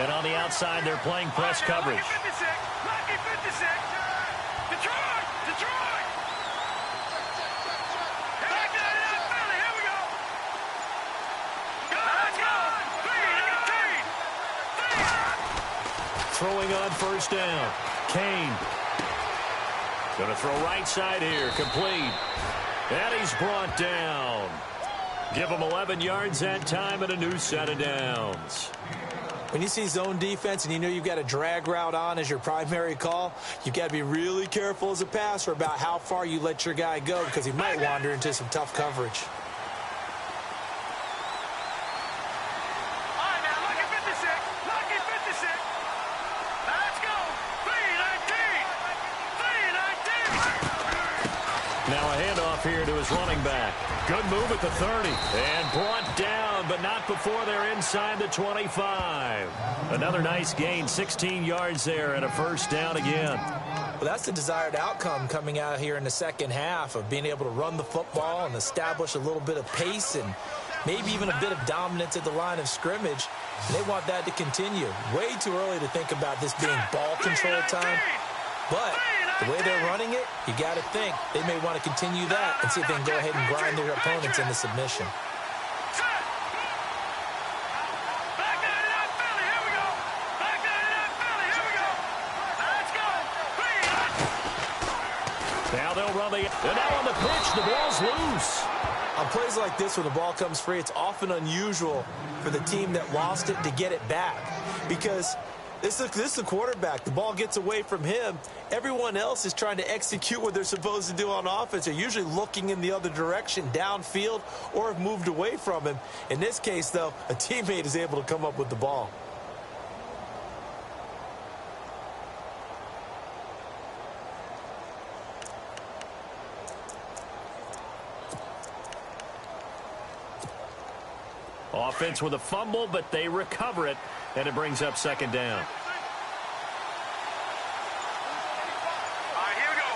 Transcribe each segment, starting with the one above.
And on the outside, they're playing press coverage. Lucky 56. Detroit! Detroit! Back to it up, Philly. Here we go. Let's go. 3-19. Throwing on first down. Kane. Going to throw right side here. Complete. And he's brought down. Give him 11 yards that time and a new set of downs. When you see zone defense and you know you've got a drag route on as your primary call, you've got to be really careful as a passer about how far you let your guy go because he might wander into some tough coverage. All right, now, lucky 56. Lucky 56. Let's go. 3-19. 3-19. Now a handoff here to his running back. Good move at the 30. And brought down, but not before they're inside the 25. Another nice gain, 16 yards there and a first down again. Well, that's the desired outcome coming out here in the second half of being able to run the football and establish a little bit of pace and maybe even a bit of dominance at the line of scrimmage. And they want that to continue. Way too early to think about this being ball control time. But the way they're running it, you got to think they may want to continue that and see if they can go ahead and grind their opponents into submission. Now they'll run and now on the pitch, the ball's loose. On plays like this where the ball comes free, it's often unusual for the team that lost it to get it back because this is the quarterback. The ball gets away from him. Everyone else is trying to execute what they're supposed to do on offense. They're usually looking in the other direction, downfield, or have moved away from him. In this case, though, a teammate is able to come up with the ball. Offense with a fumble, but they recover it, and it brings up second down. All right, here we go.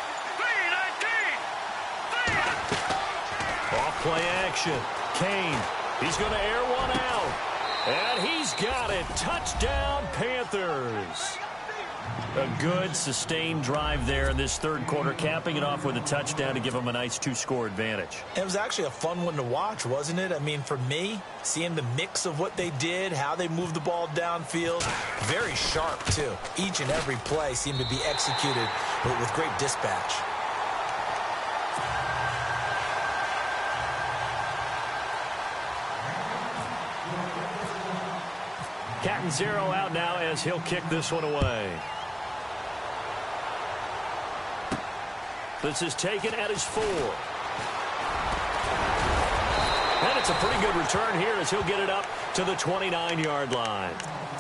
3-19. Off play action. Kane. He's going to air one out. And he's got it. Touchdown, Panthers. A good, sustained drive there in this third quarter, capping it off with a touchdown to give them a nice two-score advantage. It was actually a fun one to watch, wasn't it? I mean, for me, seeing the mix of what they did, how they moved the ball downfield, very sharp, too. Each and every play seemed to be executed with great dispatch. Catanzaro out now as he'll kick this one away. This is taken at his 4. And it's a pretty good return here as he'll get it up to the 29-yard line.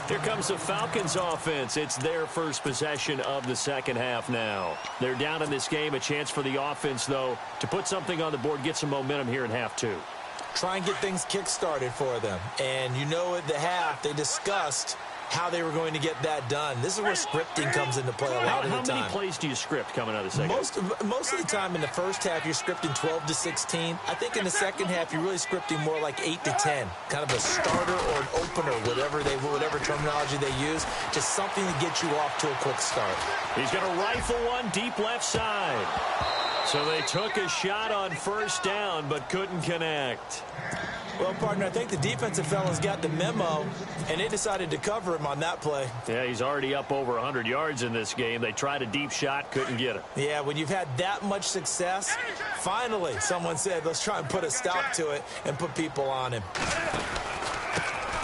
Here comes the Falcons offense. It's their first possession of the second half now. They're down in this game. A chance for the offense, though, to put something on the board, get some momentum here in half 2. Try and get things kick-started for them. And you know at the half, they discussed how they were going to get that done. This is where scripting comes into play a lot of the time. How many plays do you script coming out of the second? Most of the time in the first half, you're scripting 12 to 16. I think in the second half, you're really scripting more like 8 to 10. Kind of a starter or an opener, whatever terminology they use. Just something to get you off to a quick start. He's going to rifle one deep left side. So they took a shot on first down, but couldn't connect. Well, partner, I think the defensive fellas got the memo, and they decided to cover him on that play. Yeah, he's already up over 100 yards in this game. They tried a deep shot, couldn't get it. Yeah, when you've had that much success, finally someone said, let's try and put a stop to it and put people on him.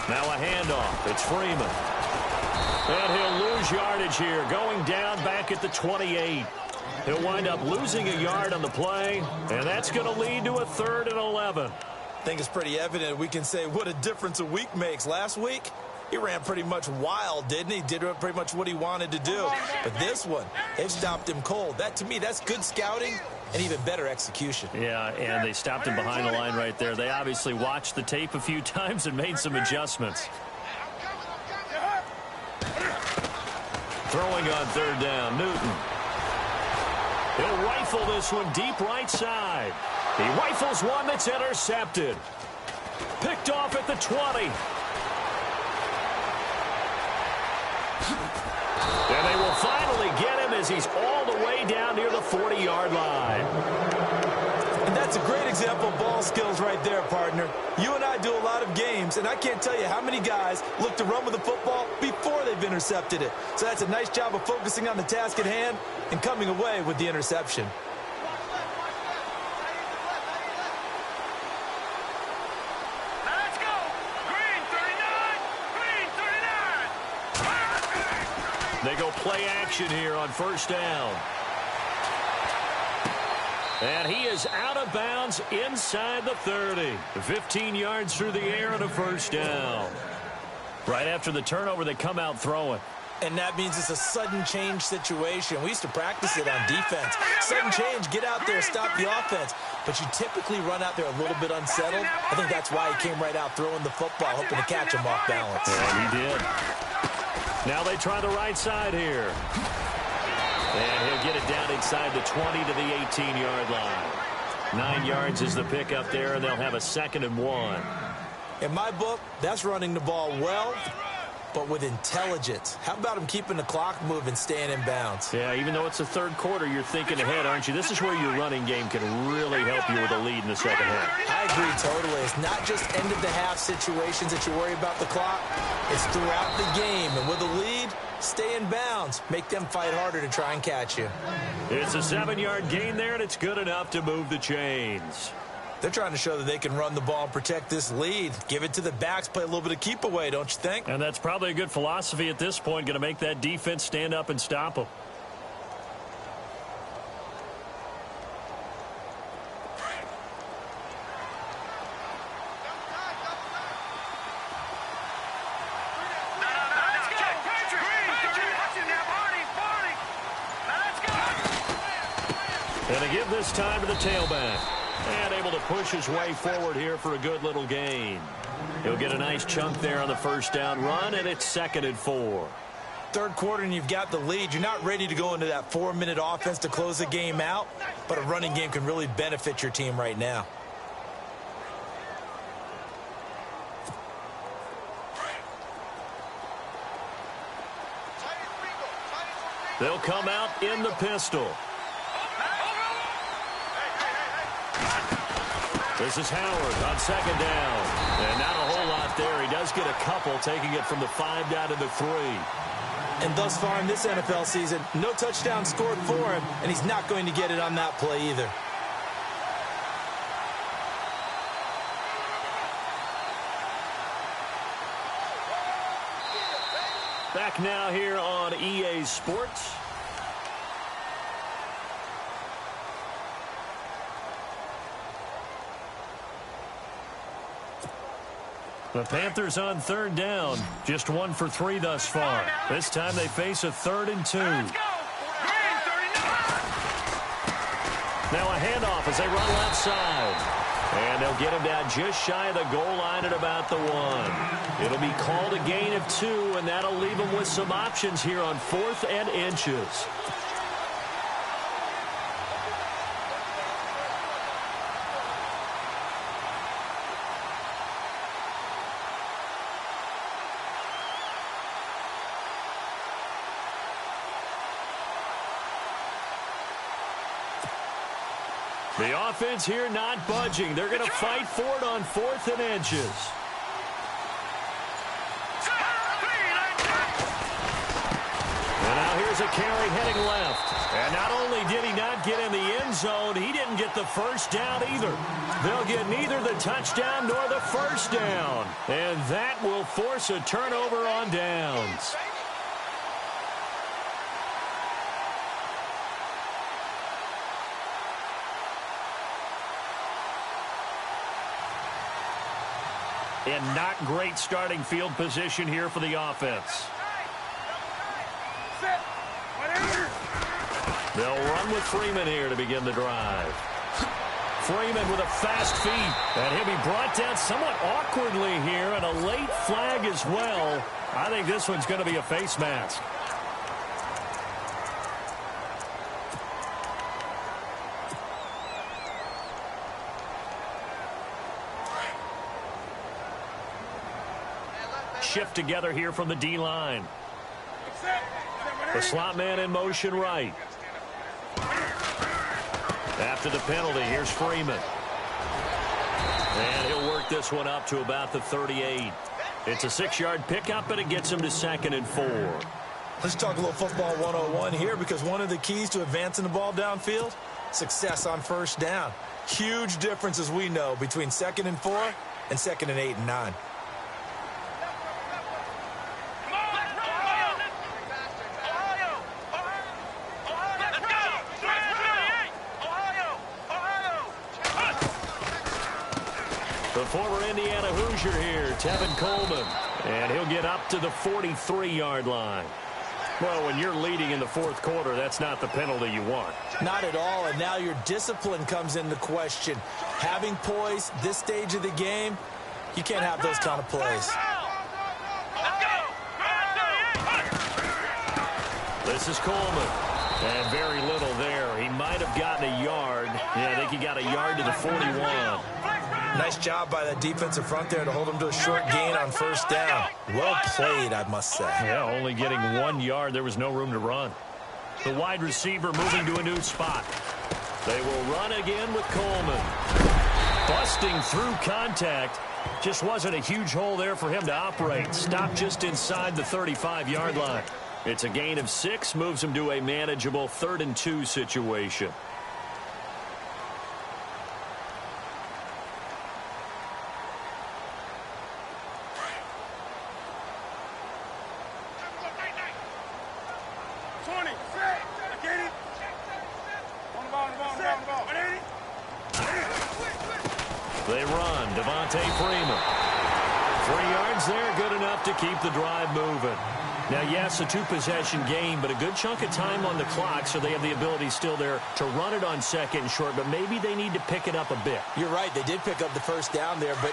Now a handoff. It's Freeman. And he'll lose yardage here, going down back at the 28. He'll wind up losing a yard on the play, and that's going to lead to a 3rd and 11. I think it's pretty evident we can say what a difference a week makes. Last week, he ran pretty much wild, didn't he? Did pretty much what he wanted to do. But this one, they've stopped him cold. That, to me, that's good scouting and even better execution. Yeah, and they stopped him behind the line right there. They obviously watched the tape a few times and made some adjustments. Throwing on 3rd down, Newton. He'll rifle this one deep right side. He rifles one that's intercepted. Picked off at the 20. And they will finally get him as he's all the way down near the 40-yard line. And that's a great example of ball skills right there, partner. You and I do a lot of games, and I can't tell you how many guys look to run with the football before they've intercepted it. So that's a nice job of focusing on the task at hand and coming away with the interception. Let's go. Green 39. Green 39. They go play action here on first down. And he is out of bounds inside the 30. 15 yards through the air and a first down. Right after the turnover, they come out throwing. And that means it's a sudden change situation. We used to practice it on defense. Sudden change, get out there, stop the offense. But you typically run out there a little bit unsettled. I think that's why he came right out throwing the football, hoping to catch him off balance. Yeah, he did. Now they try the right side here. And he'll get it down inside the 20 to the 18-yard line. 9 yards is the pickup there, and they'll have a 2nd and 1. In my book, that's running the ball well, but with intelligence. How about him keeping the clock moving, staying in bounds? Yeah, even though it's the third quarter, you're thinking ahead, aren't you? This is where your running game can really help you with a lead in the second half. I agree totally. It's not just end-of-the-half situations that you worry about the clock. It's throughout the game. And with a lead, stay in bounds. Make them fight harder to try and catch you. It's a 7-yard gain there, and it's good enough to move the chains. They're trying to show that they can run the ball and protect this lead. Give it to the backs, play a little bit of keep away, don't you think? And that's probably a good philosophy at this point, going to make that defense stand up and stop them. And to give this time to the tailback. And able to push his way forward here for a good little gain. He'll get a nice chunk there on the first down run, and it's 2nd and 4. Third quarter and you've got the lead. You're not ready to go into that 4-minute offense to close the game out, but a running game can really benefit your team right now. They'll come out in the pistol. This is Howard on 2nd down. And not a whole lot there. He does get a couple, taking it from the 5 down to the 3. And thus far in this NFL season, no touchdown scored for him, and he's not going to get it on that play either. Back now here on EA Sports. The Panthers on 3rd down. Just 1 for 3 thus far. This time they face a 3rd and 2. Now a handoff as they run left side. And they'll get him down just shy of the goal line at about the 1. It'll be called a gain of 2, and that'll leave them with some options here on 4th and inches. The offense here not budging. They're going to fight for it on 4th and inches. And now here's a carry heading left. And not only did he not get in the end zone, he didn't get the first down either. They'll get neither the touchdown nor the first down. And that will force a turnover on downs. And not great starting field position here for the offense. They'll run with Freeman here to begin the drive. Freeman with a fast feet. And he'll be brought down somewhat awkwardly here, and a late flag as well. I think this one's going to be a face mask. Shift together here from the D-line. The slot man in motion right. After the penalty, here's Freeman. And he'll work this one up to about the 38. It's a 6-yard pickup, and it gets him to 2nd and 4. Let's talk a little football 101 here, because one of the keys to advancing the ball downfield, success on first down. Huge difference, as we know, between 2nd and 4 and 2nd and 8 and 9. The former Indiana Hoosier here, Tevin Coleman. And he'll get up to the 43-yard line. Well, when you're leading in the 4th quarter, that's not the penalty you want. Not at all, and now your discipline comes into question. Having poise this stage of the game, you can't have those kind of plays. This is Coleman. And very little there. He might have gotten a yard. Yeah, I think he got a yard to the 41. Nice job by that defensive front there to hold him to a short gain on first down. Well played, I must say. Yeah, only getting 1 yard. There was no room to run. The wide receiver moving to a new spot. They will run again with Coleman. Busting through contact. Just wasn't a huge hole there for him to operate. Stopped just inside the 35-yard line. It's a gain of 6, moves him to a manageable 3rd and 2 situation. They run. Freeman. 3 yards there, good enough to keep the drive moving. Now, yes, a 2-possession game, but a good chunk of time on the clock, so they have the ability still there to run it on 2nd and short, but maybe they need to pick it up a bit. You're right. They did pick up the first down there, but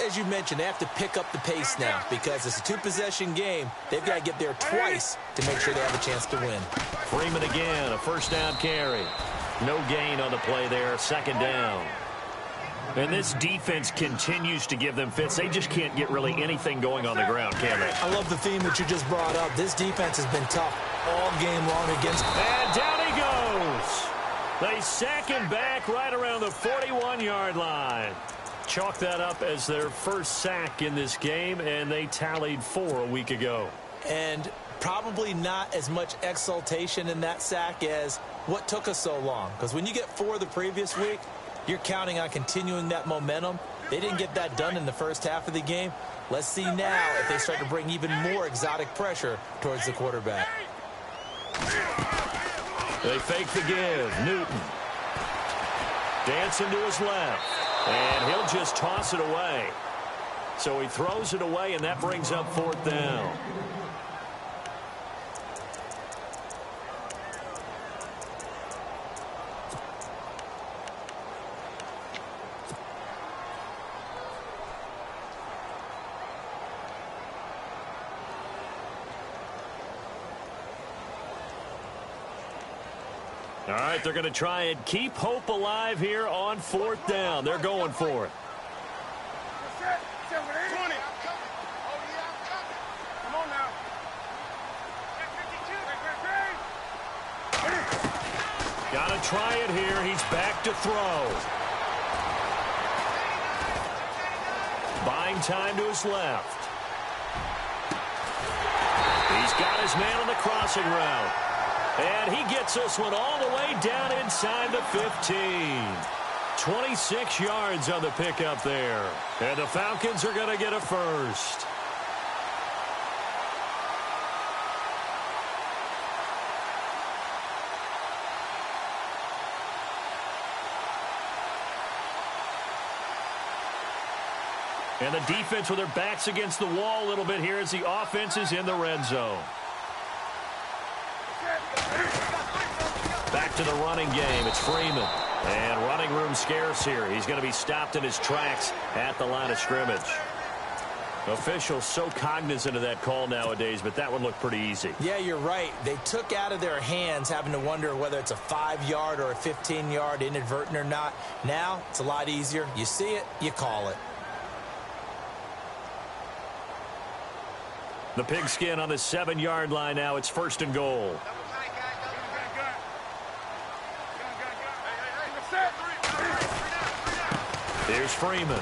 as you mentioned, they have to pick up the pace now because it's a 2-possession game. They've got to get there twice to make sure they have a chance to win. Freeman again, a first down carry. No gain on the play there, 2nd down. And this defense continues to give them fits. They just can't get really anything going on the ground, can they? I love the theme that you just brought up. This defense has been tough all game long against. And down he goes. They sack him back right around the 41-yard line. Chalk that up as their first sack in this game, and they tallied 4 a week ago. And probably not as much exultation in that sack as what took us so long. Because when you get 4 the previous week, you're counting on continuing that momentum. They didn't get that done in the first half of the game. Let's see now if they start to bring even more exotic pressure towards the quarterback. They fake the give. Newton. Dancing to his left. And he'll just toss it away. So he throws it away, and that brings up 4th down. All right, they're going to try and keep hope alive here on 4th down. They're going for it. Got to try it here. He's back to throw. Buying time to his left. He's got his man on the crossing route. And he gets this one all the way down inside the 15. 26 yards on the pickup there. And the Falcons are going to get a first. And the defense with their backs against the wall a little bit here as the offense is in the red zone. Back to the running game. It's Freeman. And running room scarce here. He's going to be stopped in his tracks at the line of scrimmage. Officials so cognizant of that call nowadays, but that would look pretty easy. Yeah, you're right. They took out of their hands having to wonder whether it's a 5-yard or a 15-yard inadvertent or not. Now, it's a lot easier. You see it, you call it. The pigskin on the 7-yard line now. It's 1st and goal. Here's Freeman.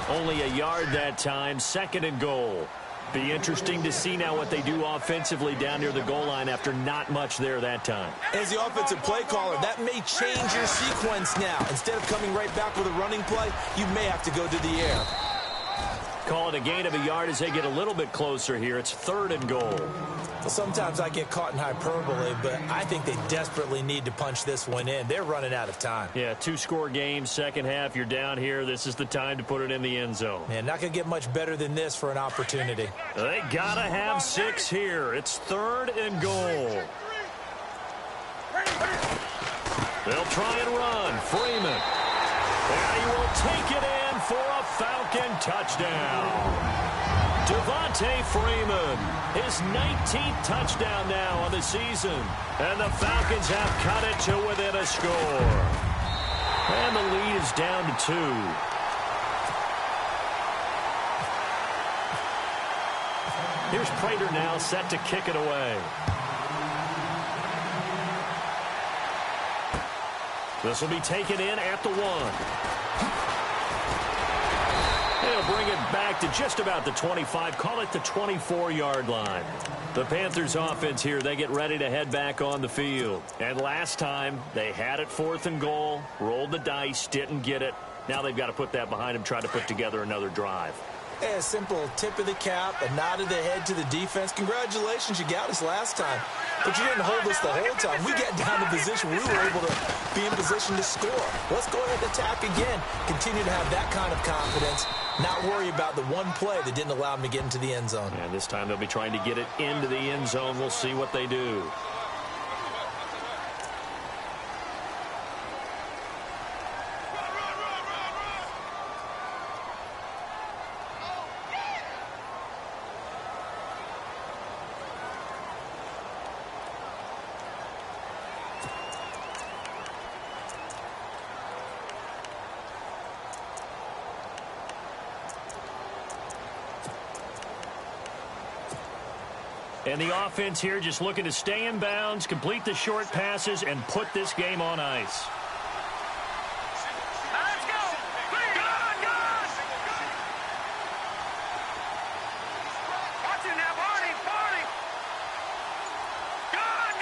Only a yard that time. 2nd and goal. Be interesting to see now what they do offensively down near the goal line after not much there that time. As the offensive play caller, that may change your sequence now. Instead of coming right back with a running play, you may have to go to the air. Call it a gain of a yard as they get a little bit closer here. It's 3rd and goal. Well, sometimes I get caught in hyperbole, but I think they desperately need to punch this one in. They're running out of time. Yeah, 2-score game, second half. You're down here. This is the time to put it in the end zone. Man, not going to get much better than this for an opportunity. They got to have 6 here. It's 3rd and goal. They'll try and run. Freeman. And he will take it in for a Falcon touchdown. Devontae Freeman, his 19th touchdown now on the season. And the Falcons have cut it to within a score. And the lead is down to 2. Here's Prater now set to kick it away. This will be taken in at the 1. They'll bring it back to just about the 25. Call it the 24-yard line. The Panthers offense here, they get ready to head back on the field. And last time, they had it 4th and goal, rolled the dice, didn't get it. Now they've got to put that behind them, try to put together another drive. A simple tip of the cap, a nod of the head to the defense. Congratulations, you got us last time. But you didn't hold us the whole time. We get down to position. We were able to be in position to score. Let's go ahead and attack again. Continue to have that kind of confidence. Not worry about the one play that didn't allow them to get into the end zone. And this time they'll be trying to get it into the end zone. We'll see what they do. And the offense here just looking to stay in bounds, complete the short passes, and put this game on ice. Let's go! Good! Watch it now, Barney! Good!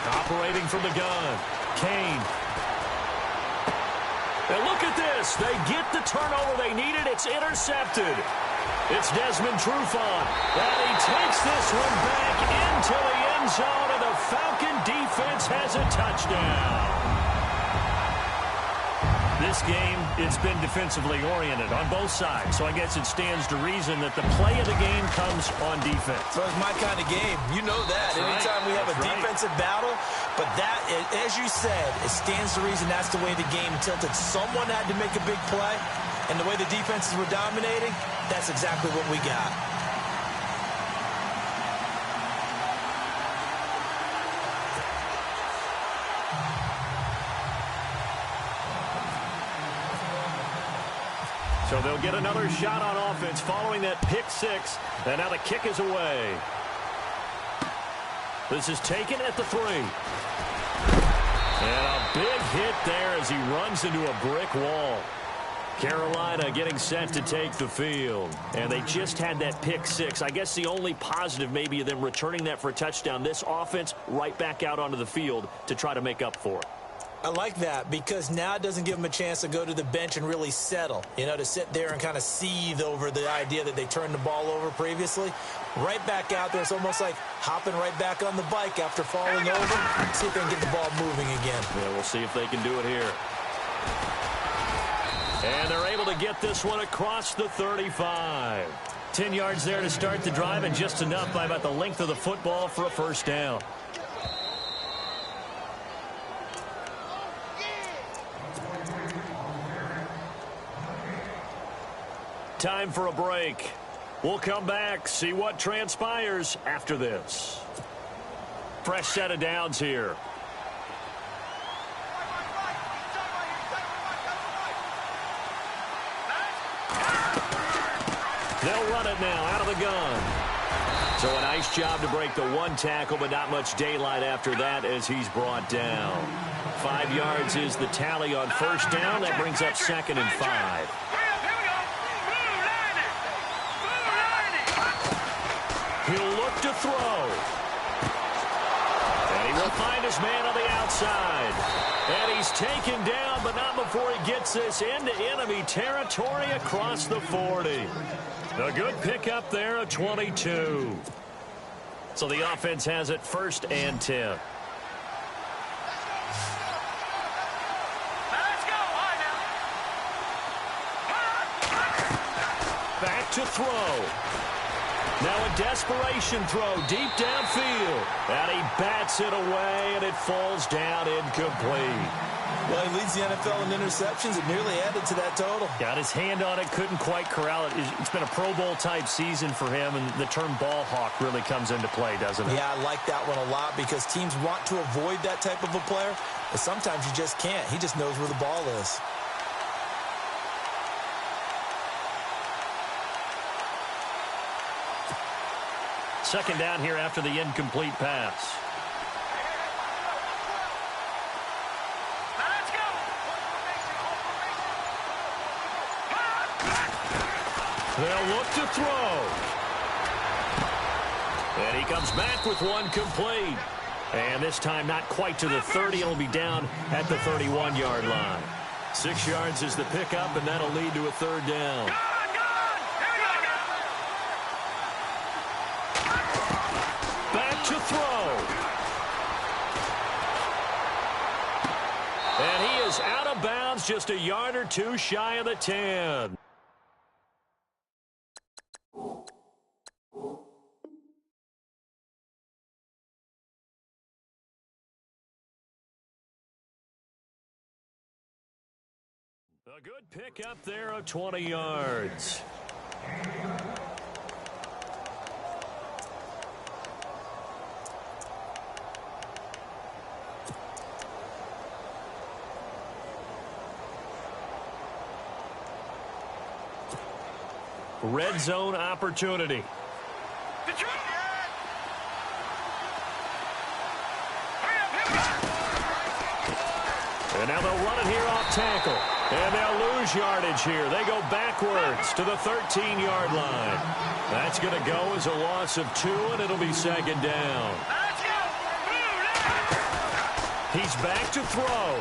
Operating from the gun, Kane. And look at this. They get the turnover they needed. It's intercepted. It's Desmond Trufant. And he takes this one back into the end zone, and the Falcon defense has a touchdown. This game, it's been defensively oriented on both sides, so I guess it stands to reason that the play of the game comes on defense. So it's my kind of game. You know that. That's Anytime right. we have That's a right. defensive battle, but that, as you said, it stands to reason that's the way the game tilted. Someone had to make a big play, and the way the defenses were dominating, that's exactly what we got. So they'll get another shot on offense following that pick 6. And now the kick is away. This is taken at the 3. And a big hit there as he runs into a brick wall. Carolina getting set to take the field. And they just had that pick 6. I guess the only positive maybe of them returning that for a touchdown. This offense right back out onto the field to try to make up for it. I like that because now it doesn't give them a chance to go to the bench and really settle, to sit there and kind of seethe over the idea that they turned the ball over previously. Right back out there. It's almost like hopping right back on the bike after falling over. See if they can get the ball moving again. Yeah, we'll see if they can do it here. And they're able to get this one across the 35. 10 yards there to start the drive, and just enough by about the length of the football for a first down. Time for a break. We'll come back, see what transpires after this. Fresh set of downs here. They'll run it now out of the gun. So a nice job to break the one tackle, but not much daylight after that as he's brought down. 5 yards is the tally on first down. That brings up 2nd and 5. He'll look to throw. And he will find his man on the outside. And he's taken down, but not before he gets this into enemy territory across the 40. A good pickup there, a 22. So the offense has it 1st and 10. Back to throw. Now a desperation throw deep downfield. And he bats it away, and it falls down incomplete. Well, he leads the NFL in interceptions. It nearly added to that total. Got his hand on it, couldn't quite corral it. It's been a Pro Bowl-type season for him, and the term ball hawk really comes into play, doesn't it? Yeah, I like that one a lot because teams want to avoid that type of a player, but sometimes you just can't. He just knows where the ball is. Second down here after the incomplete pass. They'll look to throw. And he comes back with one complete. And this time not quite to the 30. It'll be down at the 31-yard line. 6 yards is the pickup, and that'll lead to a 3rd down. Back to throw. And he is out of bounds, just a yard or two shy of the 10. A good pickup there of 20 yards. Red zone opportunity. And now they'll run it here off tackle. And they'll lose yardage here. They go backwards to the 13-yard line. That's going to go as a loss of 2, and it'll be 2nd down. He's back to throw.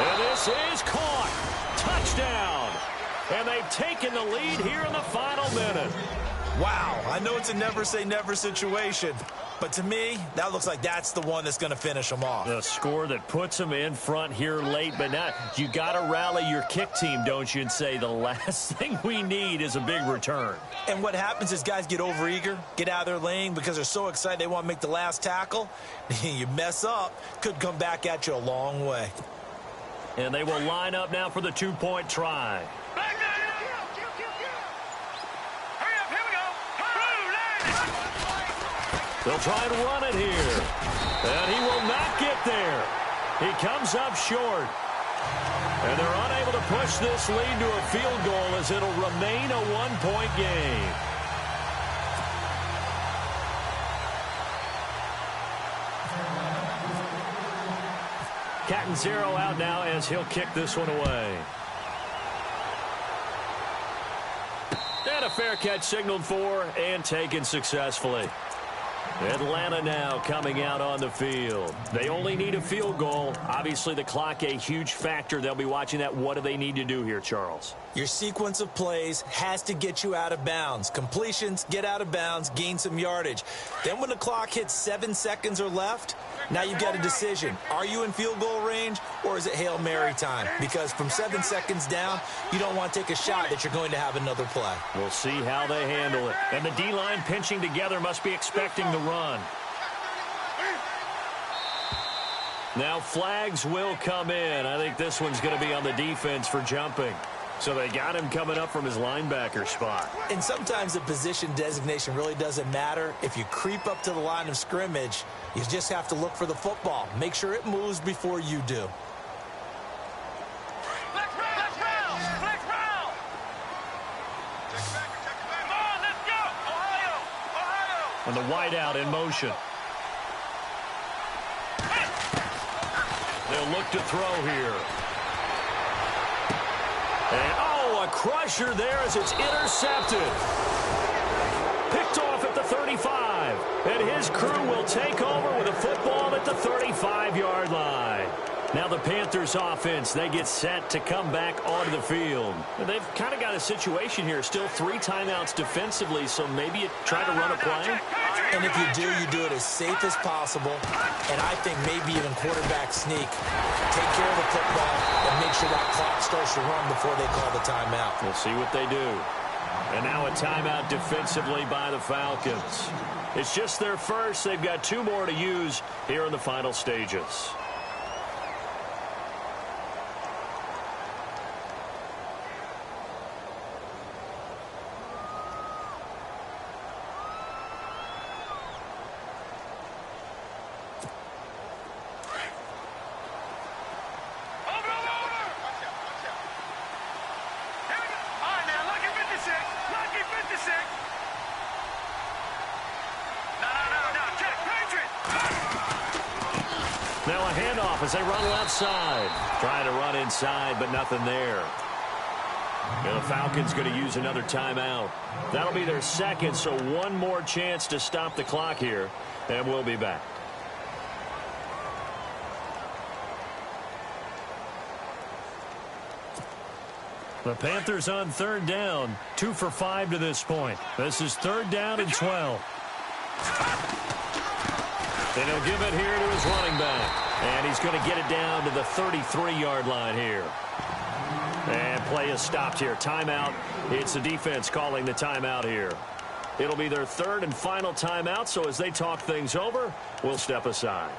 And this is caught. Touchdown. And they've taken the lead here in the final minute. Wow, I know it's a never-say-never situation, but to me, that looks like that's the one that's going to finish them off. The score that puts them in front here late, but now you got to rally your kick team, don't you, and say the last thing we need is a big return. And what happens is guys get overeager, get out of their lane because they're so excited they want to make the last tackle. You mess up, could come back at you a long way. And they will line up now for the 2-point try. They'll try and run it here. And he will not get there. He comes up short. And they're unable to push this lead to a field goal as it'll remain a 1-point game. Catanzaro out now as he'll kick this one away. And a fair catch signaled for and taken successfully. Atlanta now coming out on the field. They only need a field goal. Obviously, the clock a huge factor. They'll be watching that. What do they need to do here, Charles? Your sequence of plays has to get you out of bounds. Completions, get out of bounds, gain some yardage. Then when the clock hits 7 seconds or left, now you've got a decision. Are you in field goal range or is it Hail Mary time? Because from 7 seconds down, you don't want to take a shot that you're going to have another play. We'll see how they handle it. And the D-line pinching together must be expecting the run. Now flags will come in. I think this one's going to be on the defense for jumping. So they got him coming up from his linebacker spot. And sometimes the position designation really doesn't matter. If you creep up to the line of scrimmage, you just have to look for the football. Make sure it moves before you do. And the wideout in motion. They'll look to throw here. And, oh, a crusher there as it's intercepted. Picked off at the 35. And his crew will take over with a football at the 35-yard line. Now the Panthers offense, they get set to come back onto the field. They've kind of got a situation here. Still 3 timeouts defensively, so maybe you try to run a play. And if you do it as safe as possible. And I think maybe even quarterback sneak. Take care of the football and make sure that clock starts to run before they call the timeout. We'll see what they do. And now a timeout defensively by the Falcons. It's just their first. They've got 2 more to use here in the final stages. Now a handoff as they run left side. Trying to run inside, but nothing there. And the Falcons going to use another timeout. That'll be their second, so 1 more chance to stop the clock here. And we'll be back. The Panthers on 3rd down. 2 for 5 to this point. This is 3rd down and 12. And he'll give it here to his running back. And he's going to get it down to the 33-yard line here. And play is stopped here. Timeout. It's the defense calling the timeout here. It'll be their 3rd and final timeout, so as they talk things over, we'll step aside.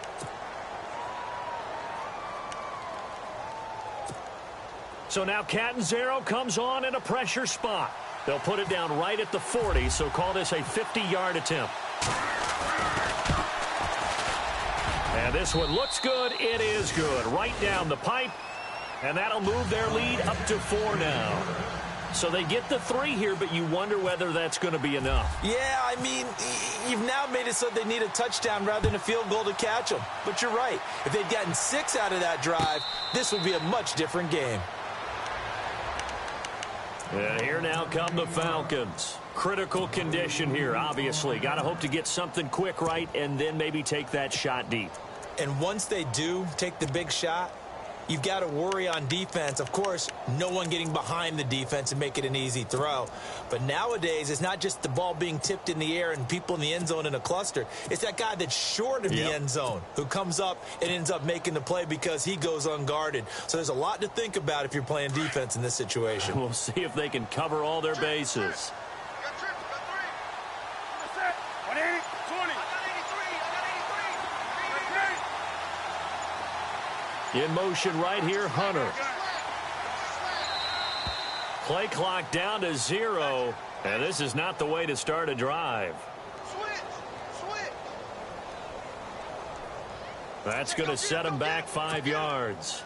So now Catanzaro comes on in a pressure spot. They'll put it down right at the 40, so call this a 50-yard attempt. And this one looks good. It is good. Right down the pipe. And that'll move their lead up to 4 now. So they get the 3 here, but you wonder whether that's going to be enough. Yeah, I mean, you've now made it so they need a touchdown rather than a field goal to catch them. But you're right. If they'd gotten 6 out of that drive, this would be a much different game. And here now come the Falcons. Critical condition here, obviously. Got to hope to get something quick right and then maybe take that shot deep. And once they do take the big shot, you've got to worry on defense. Of course, no one getting behind the defense and make it an easy throw. But nowadays, it's not just the ball being tipped in the air and people in the end zone in a cluster. It's that guy that's short of the end zone who comes up and ends up making the play because he goes unguarded. So there's a lot to think about if you're playing defense in this situation. We'll see if they can cover all their bases. In motion right here, Hunter. Play clock down to 0, and this is not the way to start a drive. That's going to set him back 5 yards.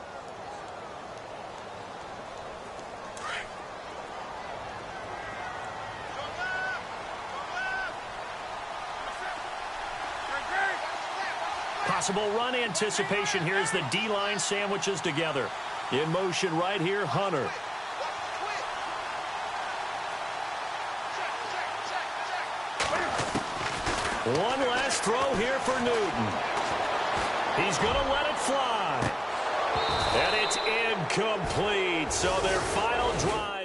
Possible run anticipation here as the D-line sandwiches together. In motion right here, Hunter. One last throw here for Newton. He's going to let it fly. And it's incomplete. So their final drive.